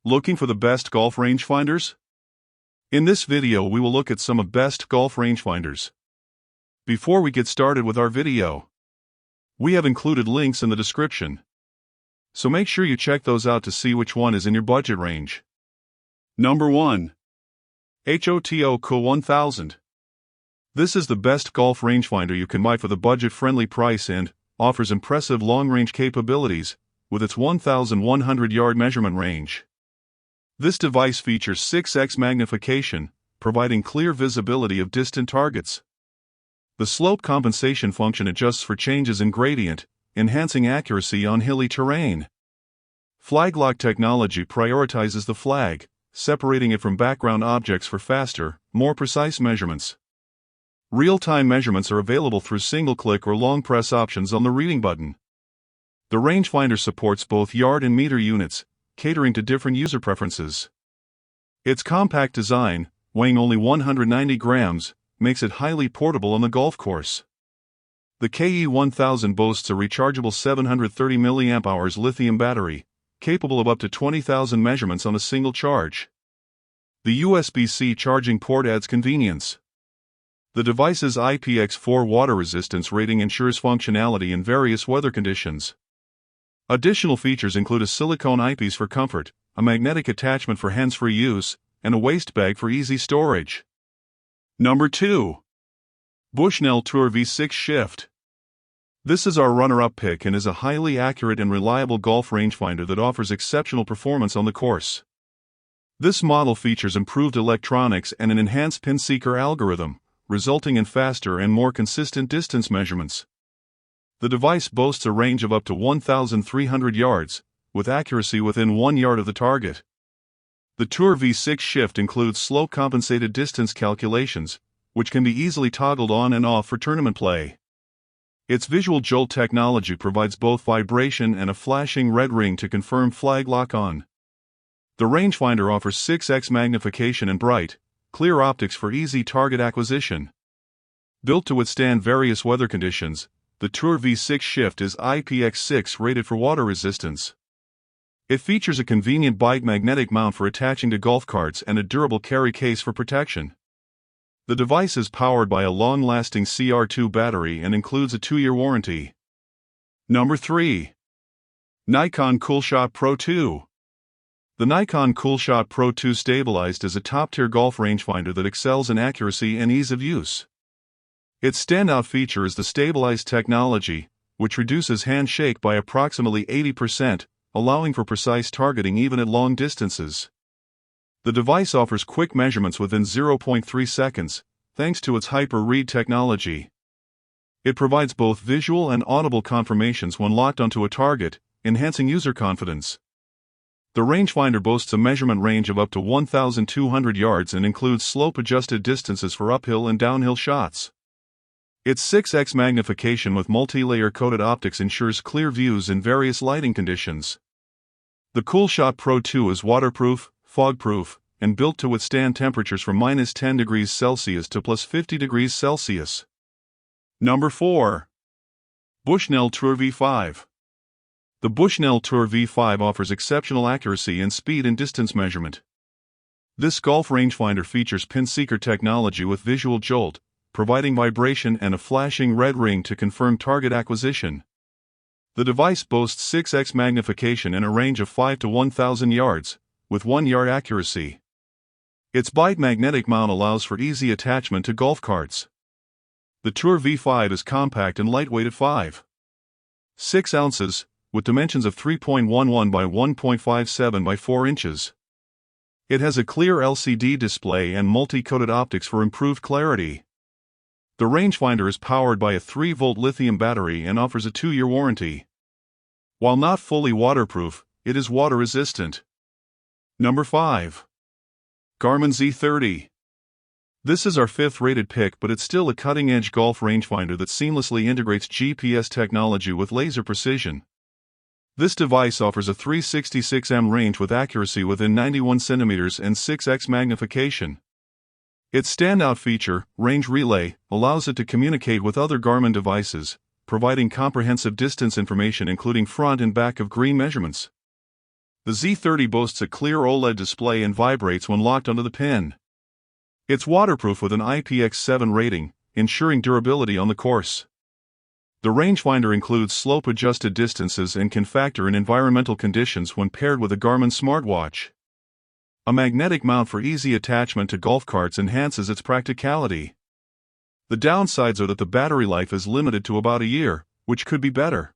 Looking for the best golf rangefinders? In this video we will look at some of best golf rangefinders. Before we get started with our video, we have included links in the description, so make sure you check those out to see which one is in your budget range. Number 1. HOTO Co 1000. This is the best golf rangefinder you can buy for the budget-friendly price and offers impressive long-range capabilities with its 1,100-yard measurement range. This device features 6x magnification, providing clear visibility of distant targets. The slope compensation function adjusts for changes in gradient, enhancing accuracy on hilly terrain. Flag lock technology prioritizes the flag, separating it from background objects for faster, more precise measurements. Real-time measurements are available through single-click or long-press options on the reading button. The rangefinder supports both yard and meter units, catering to different user preferences. Its compact design, weighing only 190 grams, makes it highly portable on the golf course. The KE1000 boasts a rechargeable 730 mAh lithium battery, capable of up to 20,000 measurements on a single charge. The USB-C charging port adds convenience. The device's IPX4 water resistance rating ensures functionality in various weather conditions. Additional features include a silicone eyepiece for comfort, a magnetic attachment for hands-free use, and a waist bag for easy storage. Number 2. Bushnell Tour V5 Shift. This is our runner-up pick and is a highly accurate and reliable golf rangefinder that offers exceptional performance on the course. This model features improved electronics and an enhanced pin seeker algorithm, resulting in faster and more consistent distance measurements. The device boasts a range of up to 1,300 yards, with accuracy within 1 yard of the target. The Tour V5 Shift includes slope-compensated distance calculations, which can be easily toggled on and off for tournament play. Its visual jolt technology provides both vibration and a flashing red ring to confirm flag lock-on. The rangefinder offers 6x magnification and bright, clear optics for easy target acquisition. Built to withstand various weather conditions, the Tour V5 Shift is IPX6 rated for water resistance. It features a convenient bite magnetic mount for attaching to golf carts and a durable carry case for protection. The device is powered by a long-lasting CR2 battery and includes a 2-year warranty. Number 3. Nikon Coolshot Pro 2. The Nikon Coolshot Pro 2 Stabilized is a top-tier golf rangefinder that excels in accuracy and ease of use. Its standout feature is the stabilized technology, which reduces hand shake by approximately 80%, allowing for precise targeting even at long distances. The device offers quick measurements within 0.3 seconds, thanks to its hyper-read technology. It provides both visual and audible confirmations when locked onto a target, enhancing user confidence. The rangefinder boasts a measurement range of up to 1,200 yards and includes slope-adjusted distances for uphill and downhill shots. Its 6x magnification with multi-layer coated optics ensures clear views in various lighting conditions. The Coolshot Pro 2 is waterproof, fog-proof, and built to withstand temperatures from -10 degrees Celsius to +50 degrees Celsius. Number 4. Bushnell Tour V5. The Bushnell Tour V5 offers exceptional accuracy in speed and distance measurement. This golf rangefinder features pin seeker technology with visual jolt, providing vibration and a flashing red ring to confirm target acquisition. The device boasts 6x magnification and a range of 5 to 1,000 yards, with 1-yard accuracy. Its bite magnetic mount allows for easy attachment to golf carts. The Tour V5 is compact and lightweight at 5.6 ounces, with dimensions of 3.11 by 1.57 by 4 inches. It has a clear LCD display and multi-coated optics for improved clarity. The rangefinder is powered by a 3-volt lithium battery and offers a 2-year warranty. While not fully waterproof, it is water-resistant. Number 5. Garmin Z30. This is our 5th rated pick, but it's still a cutting-edge golf rangefinder that seamlessly integrates GPS technology with laser precision. This device offers a 366 range with accuracy within 91 centimeters and 6x magnification. Its standout feature, Range Relay, allows it to communicate with other Garmin devices, providing comprehensive distance information including front and back of green measurements. The Z30 boasts a clear OLED display and vibrates when locked onto the pin. It's waterproof with an IPX7 rating, ensuring durability on the course. The rangefinder includes slope-adjusted distances and can factor in environmental conditions when paired with a Garmin smartwatch. A magnetic mount for easy attachment to golf carts enhances its practicality. The downsides are that the battery life is limited to about a year, which could be better.